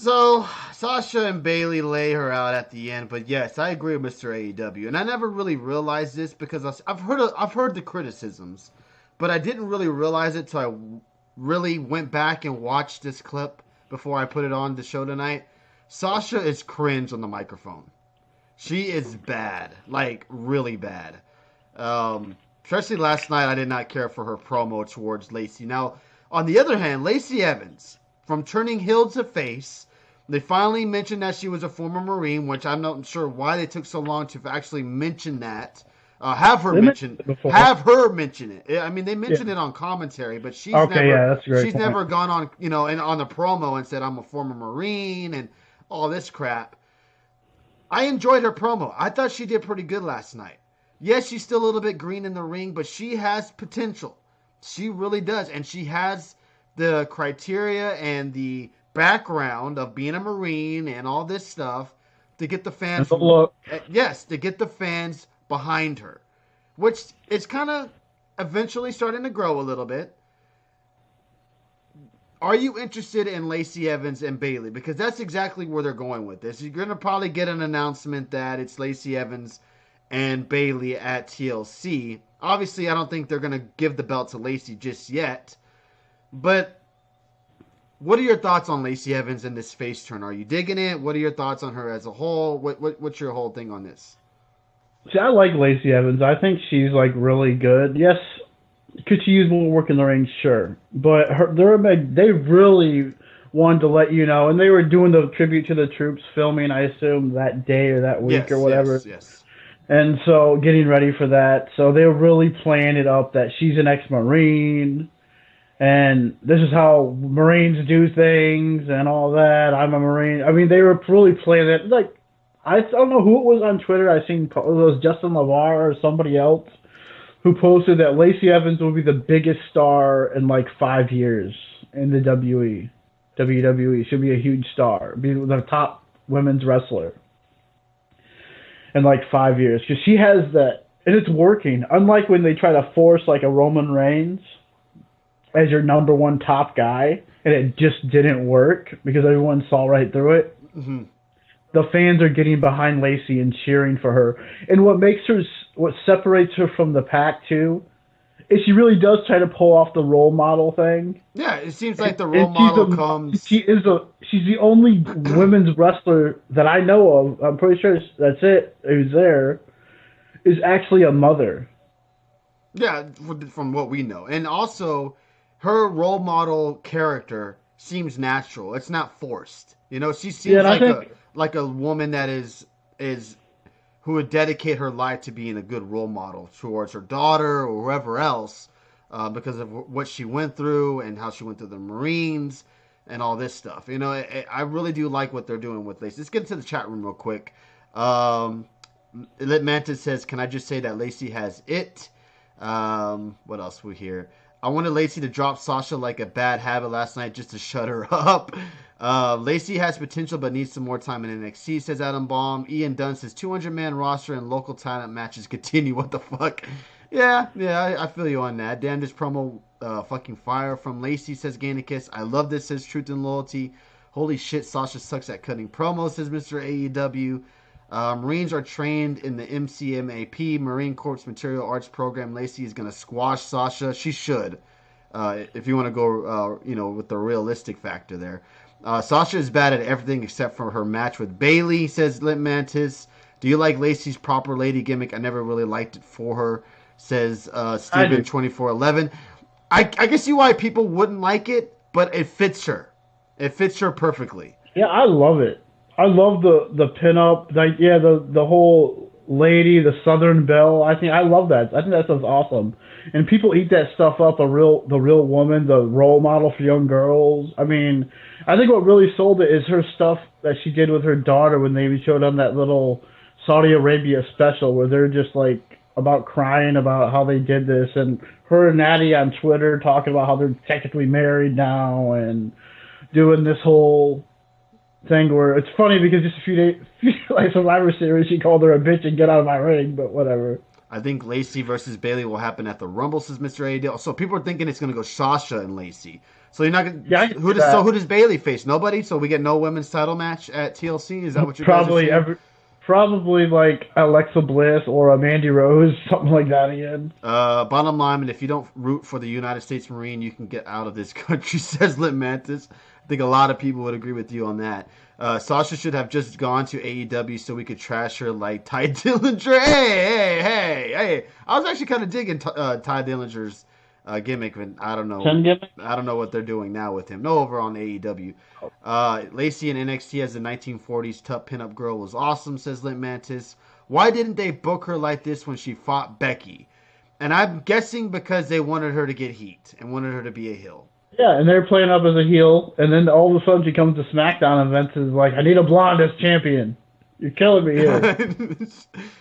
So Sasha and Bailey lay her out at the end, but yes, I agree with Mr. AEW, and I never really realized this because I've heard the criticisms, but I didn't really realize it till I really went back and watched this clip before I put it on the show tonight. Sasha is cringe on the microphone. She is bad, like really bad. Especially last night, I did not care for her promo towards Lacey. Now, on the other hand, Lacey Evans, from turning heel to face, they finally mentioned that she was a former Marine, which I'm not sure why they took so long to actually mention that. They mentioned it before. Have her mention it. I mean, they Yeah. mentioned it on commentary, but Okay, yeah, that's a great she's point. never gone on, and on the promo and said I'm a former Marine and all this crap. I enjoyed her promo. I thought she did pretty good last night. Yes, she's still a little bit green in the ring, but she has potential. She really does. And she has the criteria and the background of being a Marine and all this stuff to get the And fans, the look. yes, to get the fans behind her, which is kind of eventually starting to grow a little bit. Are you interested in Lacey Evans and Bailey? Because that's exactly where they're going with this. You're going to probably get an announcement that it's Lacey Evans and Bailey at TLC. Obviously, I don't think they're going to give the belt to Lacey just yet. But what are your thoughts on Lacey Evans and this face turn? Are you digging it? What are your thoughts on her as a whole? What's your whole thing on this? See, I like Lacey Evans. I think she's like really good. Yes, could she use more work in the ring? Sure, but they really wanted to let you know, and they were doing the tribute to the troops filming. I assume that day or that week or Yes, whatever. yes, yes. And so getting ready for that. So they were really playing it up that she's an ex-Marine and this is how Marines do things and all that. I'm a Marine. I mean, they were really playing it. Like, I don't know who it was on Twitter. I seen it was Justin LaVar or somebody else who posted that Lacey Evans will be the biggest star in like 5 years in the WWE. She'll be a huge star, be the top women's wrestler in like 5 years because she has that, and it's working. Unlike when they try to force like a Roman Reigns as your number one top guy, and it just didn't work because everyone saw right through it. Mm-hmm. The fans are getting behind Lacey and cheering for her, and what separates her from the pack too, is she really does try to pull off the role model thing. Yeah, it seems like the role And she's model comes. she's the only women's wrestler that I know of. I'm pretty sure that's it. Who's there is actually a mother. Yeah, from what we know, and also her role model character seems natural. It's not forced. She Yeah, seems and I think like a woman that is who would dedicate her life to being a good role model towards her daughter or whoever else, because of what she went through and how she went through the Marines and all this stuff. I really do like what they're doing with Lacey. Let's get into the chat room real quick. Um, Lit Mantis says, "Can I just say that Lacey has it?" What else we hear? I wanted Lacey to drop Sasha like a bad habit last night just to shut her up. Lacey has potential but needs some more time in NXT, says Adam Baum. Ian Dunn says 200-man roster and local talent matches continue. What the fuck? Yeah, I feel you on that. Damn, this promo fucking fire from Lacey, says Gainikus. I love this, says Truth and Loyalty. Holy shit, Sasha sucks at cutting promos, says Mr. AEW. Marines are trained in the MCMAP, Marine Corps Material Arts Program. Lacey is going to squash Sasha. She should, if you want to go, with the realistic factor there. Sasha is bad at everything except for her match with Bailey, says Lit Mantis. Do you like Lacey's proper lady gimmick? I never really liked it for her, says I do. Steven2411. I can see why people wouldn't like it, but it fits her. It fits her perfectly. Yeah, I love it. I love the pinup, like yeah, the whole lady, the Southern Belle. I love that. I think that stuff's awesome. And people eat that stuff up. The real woman, the role model for young girls. I mean, I think what really sold it is her stuff that she did with her daughter when they showed on that little Saudi Arabia special where they're just like about crying about how they did this, and her and Natty on Twitter talking about how they're technically married now and doing this whole thing where it's funny because just a few days, like Survivor Series, she called her a bitch and get out of my ring, but whatever. I think Lacey versus Bailey will happen at the Rumble, says Mr. AD. So people are thinking it's going to go Sasha and Lacey. So you're not gonna. Yeah, I can Who see does that. who does Bailey face? Nobody. So we get no women's title match at TLC. Is that what you guys are Probably saying? every, probably like Alexa Bliss or a Mandy Rose, something like that again. Bottom line, and if you don't root for the United States Marine, you can get out of this country, says Lit Mantis. I think a lot of people would agree with you on that. Sasha should have just gone to AEW so we could trash her like Ty Dillinger. Hey. I was actually kind of digging Ty Dillinger's gimmick, but I don't know. Ten gimmick. I don't know what they're doing now with him. No, over on AEW. Lacey in NXT as the 1940s tough pinup girl was awesome, says Lit Mantis. Why didn't they book her like this when she fought Becky? And I'm guessing because they wanted her to get heat and wanted her to be a heel. Yeah, and they're playing up as a heel, and then all of a sudden she comes to SmackDown events and is like, "I need a blonde as champion." You're killing me here.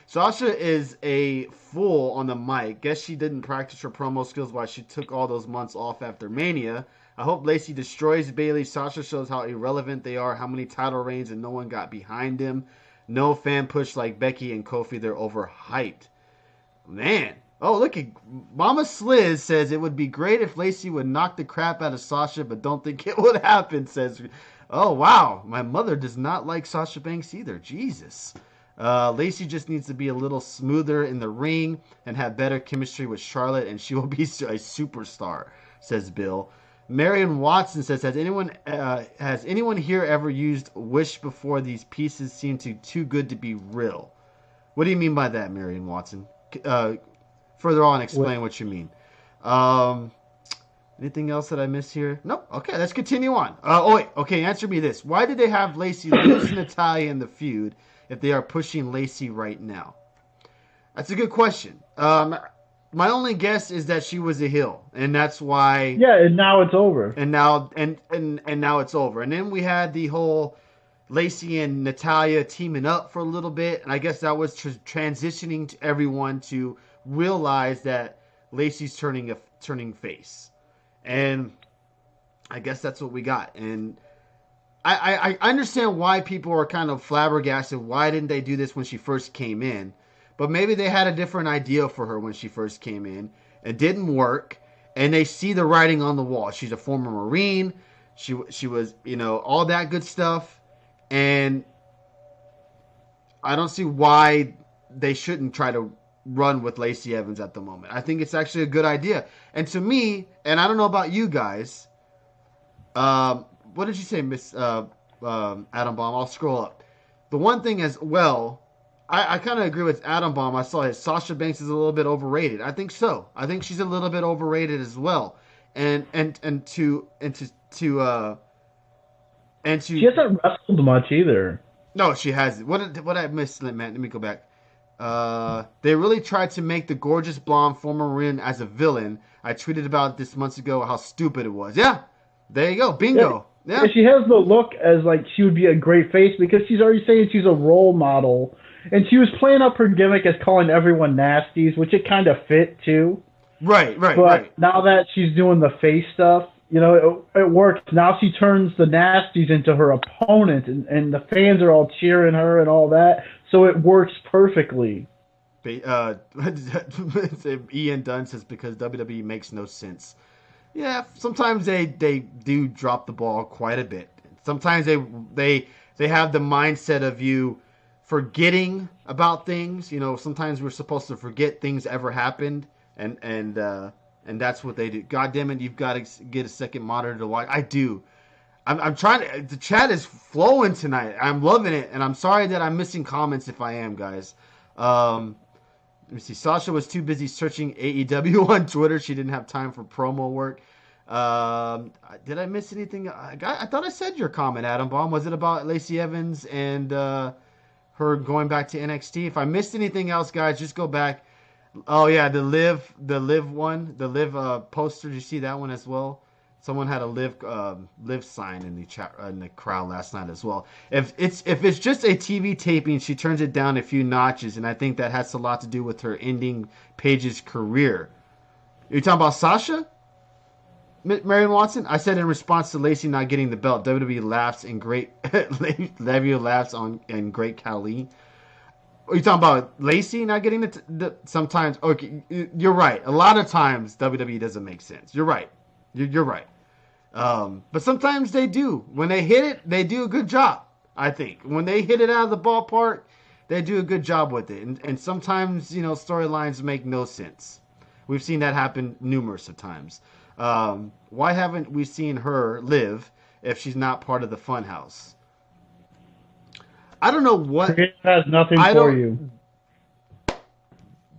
Sasha is a fool on the mic. Guess she didn't practice her promo skills while she took all those months off after Mania. I hope Lacey destroys Bailey. Sasha shows how irrelevant they are, how many title reigns, and no one got behind them. No fan push like Becky and Kofi. They're overhyped. Man. Oh, look at Mama Sliz says it would be great if Lacey would knock the crap out of Sasha, but don't think it would happen, says. Oh, wow. My mother does not like Sasha Banks either. Jesus. Lacey just needs to be a little smoother in the ring and have better chemistry with Charlotte, and she will be a superstar, says Bill. Marion Watson says, has anyone here ever used Wish before? These pieces seem too good to be real. What do you mean by that, Marion Watson? Further on, explain what you mean. Anything else that I missed here? Nope. Okay, let's continue on. Wait. Okay, answer me this. Why did they have Lacey lose Natalya in the feud if they are pushing Lacey right now? That's a good question. My only guess is that she was a heel, and that's why. Yeah, and now it's over. And now now it's over. And then we had the whole Lacey and Natalya teaming up for a little bit, and I guess that was transitioning to everyone to realize that Lacey's turning face, and I guess that's what we got. And I understand why people are kind of flabbergasted. Why didn't they do this when she first came in? But maybe they had a different idea for her when she first came in. It didn't work, and they see the writing on the wall. She's a former Marine. She was, all that good stuff, and I don't see why they shouldn't try to run with Lacey Evans at the moment. I think it's actually a good idea. And to me, and I don't know about you guys, what did you say, Miss Adam Bomb? I'll scroll up. The one thing as well, I kind of agree with Adam Bomb. I saw his Sasha Banks is a little bit overrated. I think so. I think she's a little bit overrated as well. And to she hasn't wrestled much either. No, she hasn't. What I missed, man? Let me go back. They really tried to make the gorgeous blonde former Marine as a villain. I tweeted about this months ago how stupid it was. Yeah, there you go. Bingo. Yeah. She has the look as like she would be a great face because she's already saying she's a role model. And she was playing up her gimmick as calling everyone nasties, which it kind of fit too. Right. But now that she's doing the face stuff, it works. Now she turns the nasties into her opponent, and the fans are all cheering her and all that. So it works perfectly. Ian Dunn says because WWE makes no sense. Yeah, sometimes they do drop the ball quite a bit. Sometimes they have the mindset of you forgetting about things. Sometimes we're supposed to forget things ever happened, and that's what they do. God damn it, you've got to get a second monitor to watch. I do. I'm trying to. The chat is flowing tonight. I'm loving it, and I'm sorry that I'm missing comments if I am, guys. Let me see. Sasha was too busy searching AEW on Twitter. She didn't have time for promo work. Did I miss anything? I thought I said your comment, Adam Bomb. Was it about Lacey Evans and her going back to NXT? If I missed anything else, guys, just go back. Oh yeah, the live poster. Did you see that one as well? Someone had a live sign in the chat in the crowd last night as well. If it's just a TV taping, she turns it down a few notches, and I think that has a lot to do with her ending Paige's career. You're talking about Sasha, Marion Watson? I said in response to Lacey not getting the belt, WWE laughs in great Levio laughs in great Khali. Are you talking about Lacey not getting the sometimes? Okay, you're right. A lot of times WWE doesn't make sense. You're right. You're right. But sometimes they do. When they hit it, they do a good job. I think when they hit it out of the ballpark, they do a good job with it. And sometimes storylines make no sense. We've seen that happen numerous of times. Why haven't we seen her live if she's not part of the Funhouse? I don't know what. Creative has nothing I for don't. you.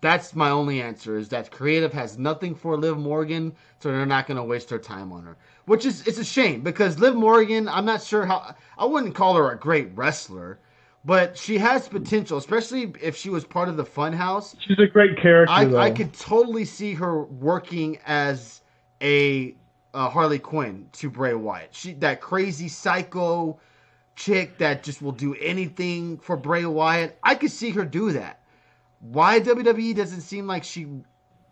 That's my only answer is that creative has nothing for Liv Morgan, so they're not going to waste their time on her. Which is it's a shame because Liv Morgan, I'm not sure how I wouldn't call her a great wrestler, but she has potential, especially if she was part of the Funhouse. She's a great character, I though. could totally see her working as a Harley Quinn to Bray Wyatt. She that crazy psycho chick that just will do anything for Bray Wyatt. I could see her do that. Why WWE doesn't seem like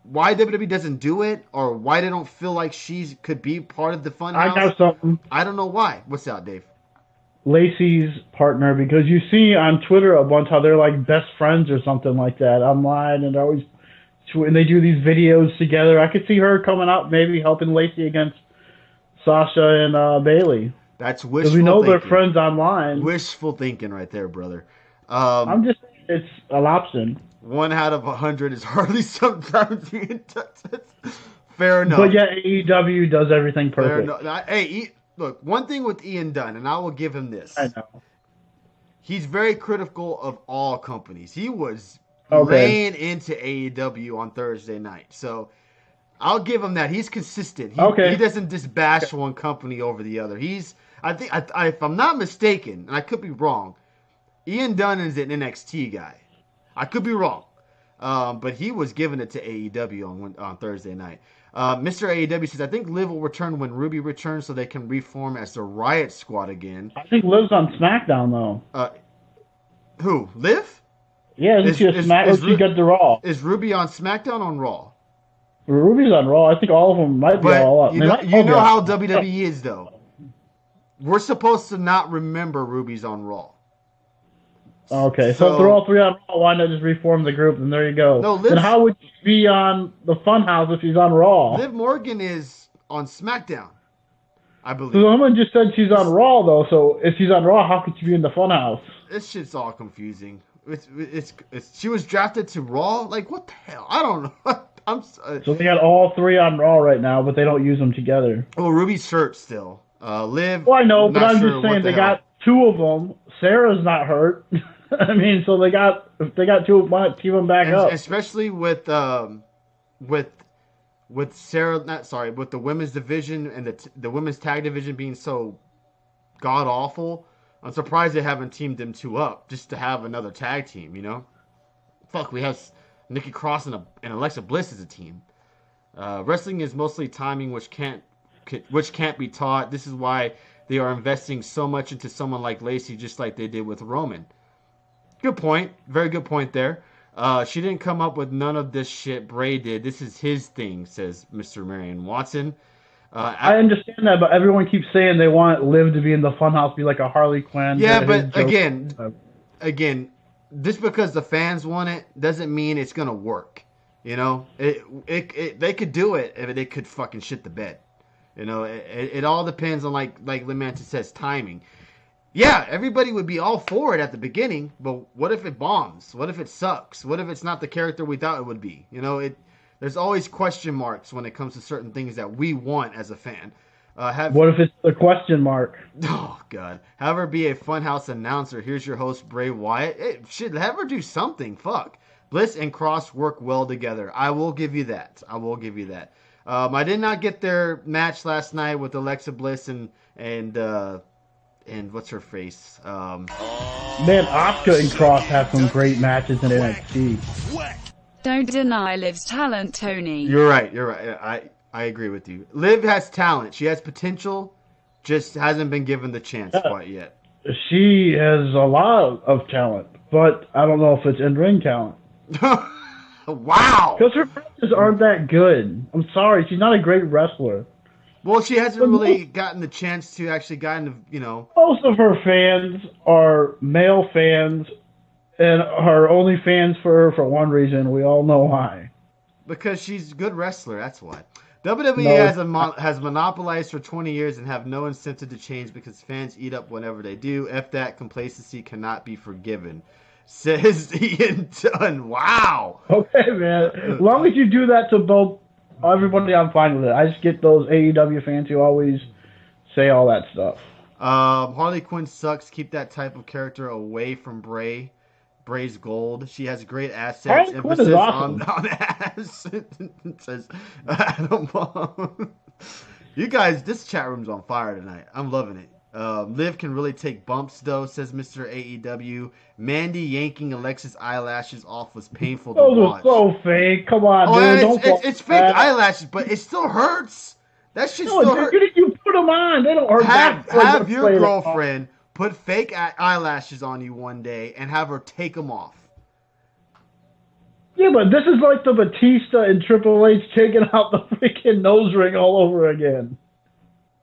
why WWE doesn't do it, or why they don't feel like she could be part of the I Funhouse. got something. I don't know why. What's up, Dave? Lacey's partner, because you see on Twitter a bunch how they're like best friends or something like that online, and they do these videos together. I could see her coming out, maybe helping Lacey against Sasha and Bailey. That's Because wishful we know thinking. they're friends online. Wishful thinking right there, brother. I'm just saying it's an option. 1 out of 100 is hardly sometimes even fair enough. But yeah, AEW does everything perfect. Hey, look, one thing with Ian Dunn, and I will give him this. I know. He's very critical of all companies. He was Okay. laying into AEW on Thursday night. So I'll give him that. He's consistent. He doesn't just bash one company over the other. I think, if I'm not mistaken, and I could be wrong, Ian Dunn is an NXT guy. I could be wrong. But he was giving it to AEW on Thursday night. Mr. AEW says, I think Liv will return when Ruby returns so they can reform as the Riot Squad again. I think Liv's on SmackDown, though. Who? Liv? Yeah, isn't she a SmackDown? She got the Raw. Is Ruby on SmackDown on Raw? Ruby's on Raw. I think all of them might be all up. You know how WWE is, though. We're supposed to not remember Ruby's on Raw. Okay, so if they're all three on Raw, why not just reform the group, and there you go. No, then how would she be on the Funhouse if she's on Raw? Liv Morgan is on SmackDown, I believe. So someone just said she's on Raw, though, so if she's on Raw, how could she be in the Funhouse? This shit's all confusing. She was drafted to Raw? Like, what the hell? I don't know. So they got all three on Raw right now, but they don't use them together. Well, Ruby's hurt still. Liv. Well, I know, but I'm just saying they got two of them. Sarah's not hurt. I mean, so they got two. Why not keep them back up? Especially with Sarah. With the women's division and the women's tag division being so god awful. I'm surprised they haven't teamed them two up just to have another tag team. You know, fuck, we have Nikki Cross and Alexa Bliss as a team. Wrestling is mostly timing, which can't be taught. This is why they are investing so much into someone like Lacey, just like they did with Roman. Good point. Very good point there. She didn't come up with none of this shit. Bray did. This is his thing, says Mr. Marion Watson. I understand that, but everyone keeps saying they want Liv to be in the Funhouse, be like a Harley Quinn. Yeah, but again, just because the fans want it doesn't mean it's gonna work. You know, they could do it if they could fucking shit the bed. You know, it all depends on like LeMantis says, timing. Yeah, everybody would be all for it at the beginning, but what if it bombs? What if it sucks? What if it's not the character we thought it would be? You know, there's always question marks when it comes to certain things that we want as a fan. What if it's a question mark? Oh, God. Have her be a Funhouse announcer. Here's your host, Bray Wyatt. Have her do something. Fuck. Bliss and Cross work well together. I will give you that. I did not get their match last night with Alexa Bliss and what's her face? Man, Asuka and Cross have some great matches in NXT. Don't deny Liv's talent, Tony. You're right. I agree with you. Liv has talent. She has potential. Just hasn't been given the chance quite yet. She has a lot of talent, but I don't know if it's in-ring talent. Wow. Because her matches aren't that good. I'm sorry. She's not a great wrestler. Well, she hasn't really gotten the chance to actually get into, you know. Most of her fans are male fans and are only fans for one reason. We all know why. Because she's a good wrestler, that's why. WWE No, has monopolized for 20 years and have no incentive to change because fans eat up whenever they do. F that, complacency cannot be forgiven. Says Ian Dunn. Wow. okay, man. As long as you do that to both everybody, I'm fine with it. I just get those AEW fans who always say all that stuff. Harley Quinn sucks. Keep that type of character away from Bray. Bray's gold. She has great assets. Harley Quinn is awesome. on ass. It says Adam. You guys, this chat room's on fire tonight. I'm loving it. Liv can really take bumps though, says Mr. AEW. Mandy yanking Alexa's eyelashes off was painful to Those are watch. so fake. Come on, dude. It's fake eyelashes, but it still hurts. That shit still hurts. You put them on. They don't hurt. Have your girlfriend put fake eyelashes on you one day and have her take them off. Yeah, but this is like the Batista and Triple H taking out the freaking nose ring all over again.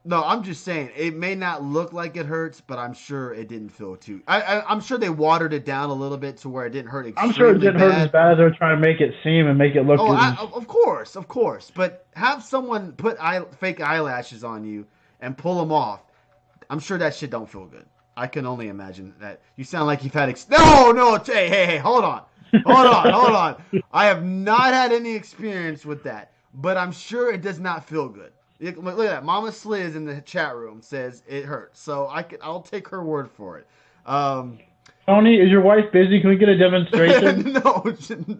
No, I'm just saying it may not look like it hurts, but I'm sure it didn't feel too. I'm sure they watered it down a little bit to where it didn't hurt extremely I'm sure it didn't hurt as bad as they're trying to make it seem and make it look. Of course. But have someone put fake eyelashes on you and pull them off. I'm sure that shit don't feel good. I can only imagine that. You sound like you've had. No, hey, hold on. I have not had any experience with that, but I'm sure it does not feel good. Look at that. Mama Sliz in the chat room says it hurts. So I'll take her word for it. Tony, is your wife busy? Can we get a demonstration? No,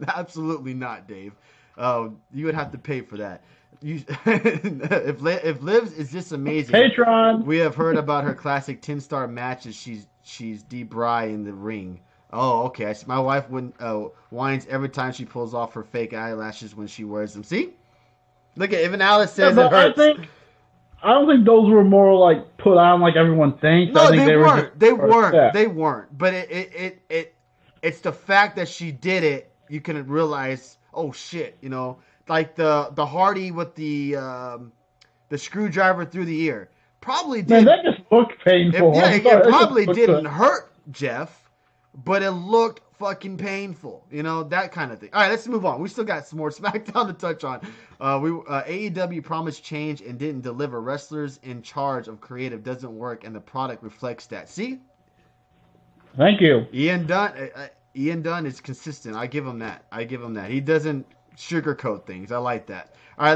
absolutely not, Dave. You would have to pay for that. If Liv's is just amazing. Patreon. We have heard about her classic 10-star matches. She's Debray in the ring. Oh, okay. My wife whines every time she pulls off her fake eyelashes when she wears them. See? Look at even Alice says it hurts. I don't think those were more like put on like everyone thinks. No, I think they weren't. Yeah. They weren't. But it's the fact that she did it. You can realize, oh shit, like the Hardy with the screwdriver through the ear. Probably did. Man, that just looked painful. It probably didn't hurt, Jeff, but it looked fucking painful. That kind of thing. All right, let's move on. We still got some more SmackDown to touch on. AEW promised change and didn't deliver. Wrestlers in charge of creative doesn't work, and the product reflects that. See? Thank you. Ian Dunn is consistent. I give him that. He doesn't sugarcoat things. I like that. All right,